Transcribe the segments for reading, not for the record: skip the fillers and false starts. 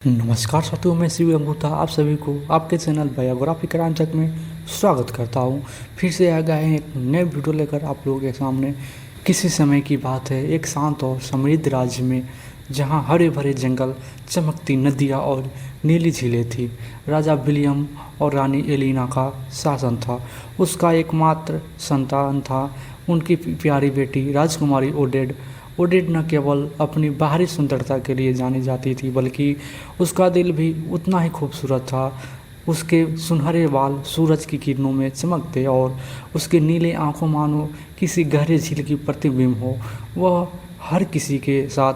नमस्कार साथियों, मैं शिव अंगूठा आप सभी को आपके चैनल बायोग्राफी क्रांचक में स्वागत करता हूं। फिर से आ गए हैं एक नए वीडियो लेकर आप लोगों के सामने। किसी समय की बात है, एक शांत और समृद्ध राज्य में जहां हरे भरे जंगल, चमकती नदियां और नीली झीलें थी। राजा विलियम और रानी एलिना का शासन था। उसका एकमात्र संतान था उनकी प्यारी बेटी राजकुमारी ओडेड। ओडेड न केवल अपनी बाहरी सुंदरता के लिए जानी जाती थी, बल्कि उसका दिल भी उतना ही खूबसूरत था। उसके सुनहरे बाल सूरज की किरणों में चमकते और उसके नीले आंखों मानो किसी गहरे झील की प्रतिबिंब हो। वह हर किसी के साथ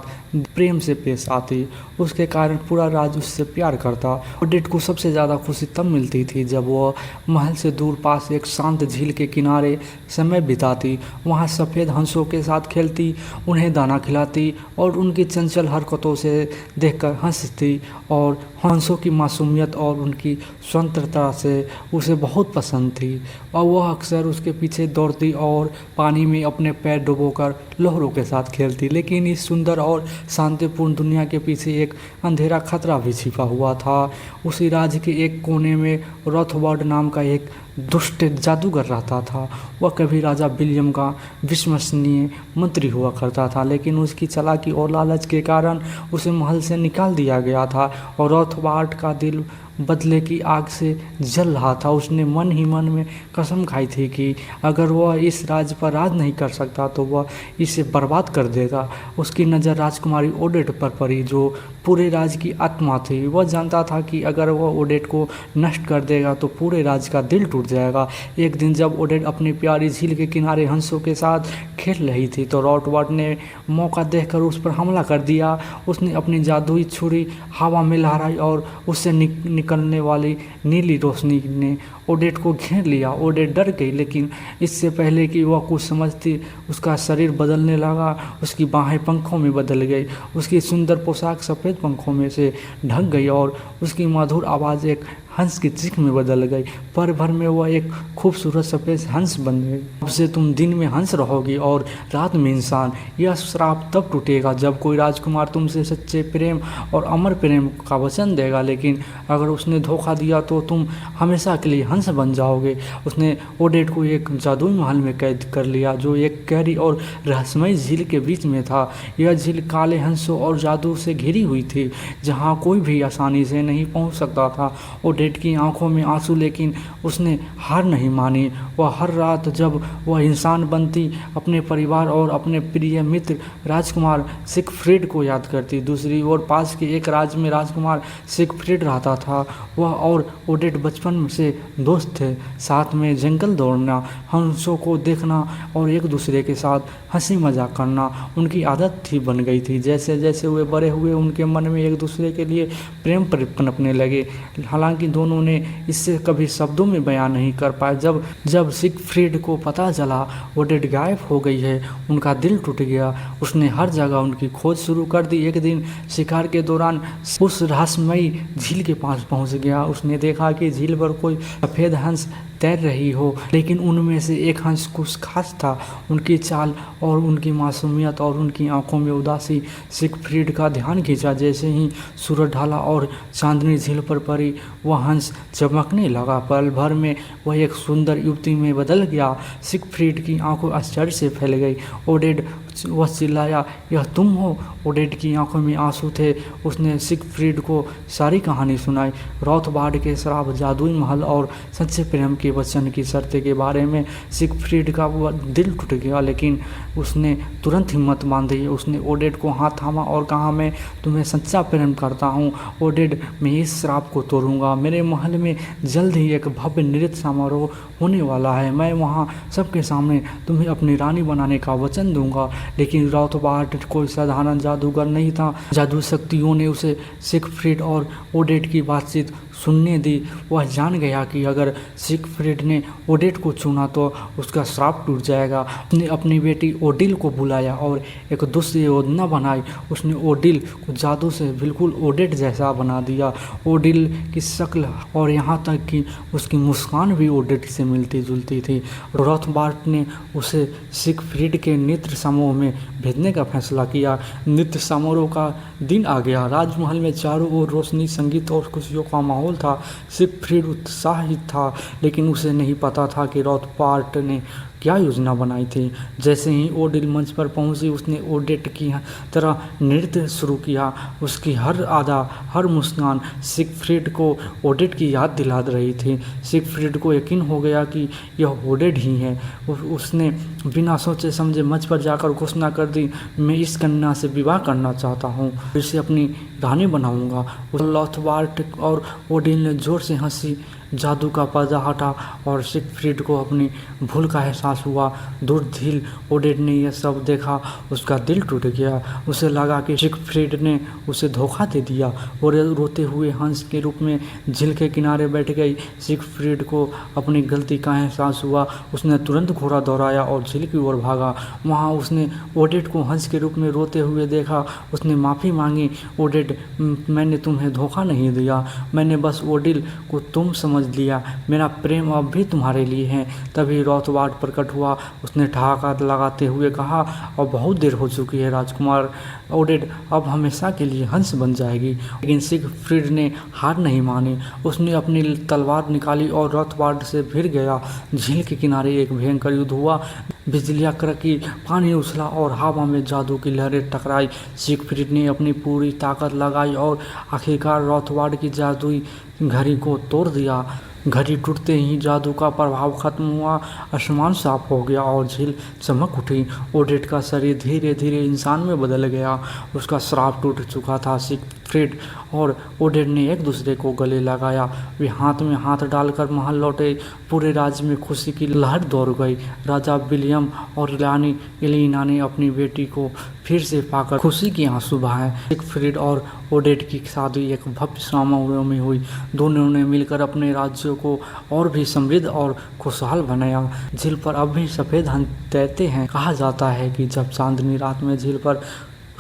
प्रेम से पेश आती। उसके कारण पूरा राज्य उससे प्यार करता। ओडेट को सबसे ज़्यादा खुशी तब मिलती थी जब वह महल से दूर पास एक शांत झील के किनारे समय बिताती। वहाँ सफ़ेद हंसों के साथ खेलती, उन्हें दाना खिलाती और उनकी चंचल हरकतों से देखकर हंसती। और हंसों की मासूमियत और उनकी स्वतंत्रता से उसे बहुत पसंद थी और वह अक्सर उसके पीछे दौड़ती और पानी में अपने पैर डुबोकर लहरों के साथ खेलती। लेकिन इस सुंदर और शांतिपूर्ण दुनिया के पीछे एक अंधेरा खतरा भी छिपा हुआ था। उसी राज्य के एक कोने में रॉथबर्ड नाम का एक दुष्ट जादूगर रहता था। वह कभी राजा विलियम का विश्वसनीय मंत्री हुआ करता था, लेकिन उसकी चालाकी और लालच के कारण उसे महल से निकाल दिया गया था और रॉथबर्ड का दिल बदले की आग से जल रहा था। उसने मन ही मन में कसम खाई थी कि अगर वह इस राज्य पर राज नहीं कर सकता तो वह इसे बर्बाद कर देगा। उसकी नज़र राजकुमारी ओडेट पर पड़ी, जो पूरे राज्य की आत्मा थी। वह जानता था कि अगर वह ओडेट को नष्ट कर देगा तो पूरे राज्य का दिल टूट जाएगा। एक दिन जब ओडेट अपनी प्यारी झील के किनारे हंसों के साथ खेल रही थी तो रॉथबर्ड ने मौका देखकर उस पर हमला कर दिया। उसने अपनी जादुई छुरी हवा में लहराई और उससे निकलने वाली नीली रोशनी ने ओडेट को घेर लिया। ओडेट डर गई, लेकिन इससे पहले कि वह कुछ समझती उसका शरीर बदलने लगा। उसकी बाहें पंखों में बदल गई, उसकी सुंदर पोशाक सफ़ेद पंखों में से ढक गई और उसकी मधुर आवाज़ एक हंस की चीख में बदल गई। पल भर में वह एक खूबसूरत सफ़ेद हंस बन गई। अब से तुम दिन में हंस रहोगी और रात में इंसान। यह श्राप तब टूटेगा जब कोई राजकुमार तुमसे सच्चे प्रेम और अमर प्रेम का वचन देगा, लेकिन अगर उसने धोखा दिया तो तुम हमेशा के लिए हंस बन जाओगे। उसने ओडेट को एक जादुई महल में कैद कर लिया, जो एक गहरी और रहस्यमय झील के बीच में था। यह झील काले हंसों और जादू से घिरी हुई थी, जहाँ कोई भी आसानी से नहीं पहुँच सकता था। ओडेट की आंखों में आंसू, लेकिन उसने हार नहीं मानी। वह हर रात जब वह इंसान बनती, अपने परिवार और अपने प्रिय मित्र राजकुमार सिगफ्रीड को याद करती। दूसरी ओर पास के एक राज्य में राजकुमार सिगफ्रीड रहता था। वह और ओडेट बचपन से दोस्त थे, साथ में जंगल दौड़ना, हंसों को देखना और एक दूसरे के साथ हंसी मजाक करना उनकी आदत थी बन गई थी। जैसे जैसे वे बड़े हुए, उनके मन में एक दूसरे के लिए प्रेम पनपने लगे। हालांकि दोनों ने इससे कभी शब्दों में बयान नहीं कर पाए। जब सिगफ्रीड को पता चला ओडेट गायब हो गई है, उनका दिल टूट गया। उसने हर जगह उनकी खोज शुरू कर दी। एक दिन शिकार के दौरान उस रहस्यमयी झील के पास पहुंच गया। उसने देखा कि झील पर कोई सफ़ेद हंस तैर रही हो, लेकिन उनमें से एक हंस कुछ खास था। उनकी चाल और उनकी मासूमियत और उनकी आंखों में उदासी सिगफ्रीड का ध्यान खींचा। जैसे ही सूरज ढला और चांदनी झील पर पड़ी, वह हंस चमकने लगा। पल भर में वह एक सुंदर युवती में बदल गया। सिगफ्रीड की आंखें आश्चर्य से फैल गई। ओडेट, वह चिल्लाया, यह तुम हो? ओडेट की आंखों में आंसू थे। उसने सिगफ्रीड को सारी कहानी सुनाई, रॉथबर्ड के श्राप, जादुई महल और सच्चे प्रेम के वचन की शर्तें के बारे में। सिगफ्रीड का दिल टूट गया, लेकिन उसने तुरंत हिम्मत बांधी। उसने ओडेट को हाथ थामा और कहा, मैं तुम्हें सच्चा प्रेम करता हूँ ओडेट, मैं इस श्राप को तोड़ूंगा। मेरे महल में जल्द ही एक भव्य नृत्य समारोह होने वाला है। मैं वहाँ सबके सामने तुम्हें अपनी रानी बनाने का वचन दूंगा। लेकिन रॉथबर्ड कोई साधारण जादूगर नहीं था। जादू शक्तियों ने उसे सिगफ्रीड और ओडेट की बातचीत सुनने दी। वह जान गया कि अगर सिगफ्रीड ने ओडेट को चुना तो उसका श्राप टूट जाएगा। उसने अपनी बेटी ओडिल को बुलाया और एक दूसरी योजना बनाई। उसने ओडिल को जादू से बिल्कुल ओडेट जैसा बना दिया। ओडिल की शक्ल और यहाँ तक कि उसकी मुस्कान भी ओडेट से मिलती जुलती थी। रोथबार्ट ने उसे सिगफ्रीड के नृत्य समूह में भेजने का फैसला किया। नृत्य समारोह का दिन आ गया। राजमहल में चारों ओर रोशनी, संगीत और खुशियों का माहौल था। सिगफ्रीड उत्साहित था, लेकिन उसे नहीं पता था कि रोथबार्ट ने क्या योजना बनाई थी। जैसे ही ओडिल मंच पर पहुंची, उसने ओडेट की तरह नृत्य शुरू किया। उसकी हर अदा, हर मुस्कान सिगफ्रीड को ओडेट की याद दिला रही थी। सिगफ्रीड को यकीन हो गया कि यह ओडेट ही है। उसने बिना सोचे समझे मंच पर जाकर घोषणा कर दी, मैं इस कन्या से विवाह करना चाहता हूँ, इसे अपनी रानी बनाऊंगा। रोथबार्ट और ओडिल ने जोर से हंसी। जादू का पर्दा हटा और सिगफ्रीड को अपनी भूल का एहसास हुआ। दुर्दिल ओडेट ने यह सब देखा। उसका दिल टूट गया। उसे लगा कि सिगफ्रीड ने उसे धोखा दे दिया। और रोते हुए हंस के रूप में झील के किनारे बैठ गई। सिगफ्रीड को अपनी गलती का एहसास हुआ। उसने तुरंत घोड़ा दौड़ाया और झील की ओर भागा। वहाँ उसने ओडेट को हंस के रूप में रोते हुए देखा। उसने माफ़ी मांगी, ओडेट, मैंने तुम्हें धोखा नहीं दिया, मैंने बस ओडिल को तुम समझ लिया, मेरा प्रेम अब भी तुम्हारे लिए है। तभी रोथबार्ट प्रकट हुआ। उसने ठहाका लगाते हुए कहा, अब बहुत देर हो चुकी है राजकुमार, ओडेट अब हमेशा के लिए हंस बन जाएगी। लेकिन सिगफ्रीड ने हार नहीं मानी। उसने अपनी तलवार निकाली और रोथबार्ट से भिड़ गया। झील के किनारे एक भयंकर युद्ध हुआ। बिजलियां कड़की, पानी उछला और हवा में जादू की लहरें टकराई। सिगफ्रीड ने अपनी पूरी ताकत लगाई और आखिरकार रोथबार्ट की जादुई घड़ी को तोड़ दिया। घड़ी टूटते ही जादू का प्रभाव खत्म हुआ। आसमान साफ हो गया और झील चमक उठी। ओडेट का शरीर धीरे धीरे इंसान में बदल गया। उसका श्राप टूट चुका था। सिगफ्रीड और ओडेट ने एक दूसरे को गले लगाया। वे हाथ में हाथ डालकर महल लौटे। पूरे राज्य में खुशी की लहर दौड़ गई। राजा विलियम और रानी एलिना ने अपनी बेटी को फिर से पाकर खुशी के आंसू बहाए। सिगफ्रीड और ओडेट की शादी एक भव्य समारोह में हुई। दोनों ने मिलकर अपने राज्यों को और भी समृद्ध और खुशहाल बनाया। झील पर अब भी सफ़ेद हंस तैरते हैं। कहा जाता है कि जब चांदनी रात में झील पर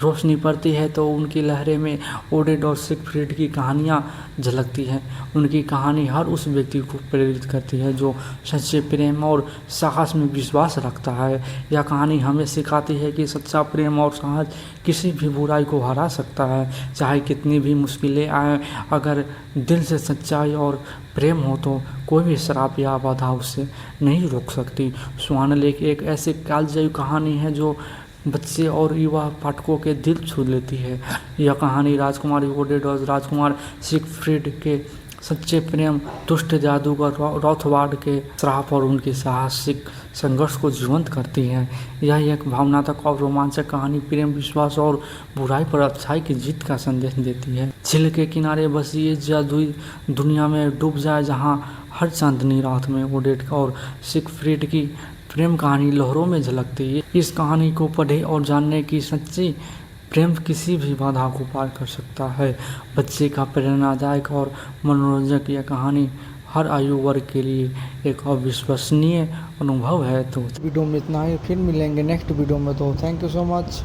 रोशनी पड़ती है तो उनकी लहरें में ओडेट और सिगफ्रीड की कहानियाँ झलकती हैं। उनकी कहानी हर उस व्यक्ति को प्रेरित करती है जो सच्चे प्रेम और साहस में विश्वास रखता है। यह कहानी हमें सिखाती है कि सच्चा प्रेम और साहस किसी भी बुराई को हरा सकता है, चाहे कितनी भी मुश्किलें आएँ। अगर दिल से सच्चाई और प्रेम हो तो कोई भी श्राप या बाधा उसे नहीं रोक सकती। स्वानलेख एक ऐसी कालजयी कहानी है जो बच्चे और युवा पाठकों के दिल छू लेती है। यह कहानी राजकुमारी ओडेट और राजकुमार सिगफ्रीड के सच्चे प्रेम, दुष्ट जादूगर रोथबार्ट के श्राप और उनके साहसिक संघर्ष को जीवंत करती है। यह एक भावनात्मक और रोमांचक कहानी प्रेम, विश्वास और बुराई पर अच्छाई की जीत का संदेश देती है। झील के किनारे बसी ये जादुई दुनिया में डूब जाए जहाँ हर चांदनी रात में ओडेट और सिगफ्रीड की प्रेम कहानी लहरों में झलकती है। इस कहानी को पढ़े और जानने की सच्ची प्रेम किसी भी बाधा को पार कर सकता है। बच्चे का प्रेरणादायक और मनोरंजक यह कहानी हर आयु वर्ग के लिए एक अविश्वसनीय अनुभव है। तो वीडियो में इतना ही, फिर मिलेंगे नेक्स्ट वीडियो में। तो थैंक यू सो मच।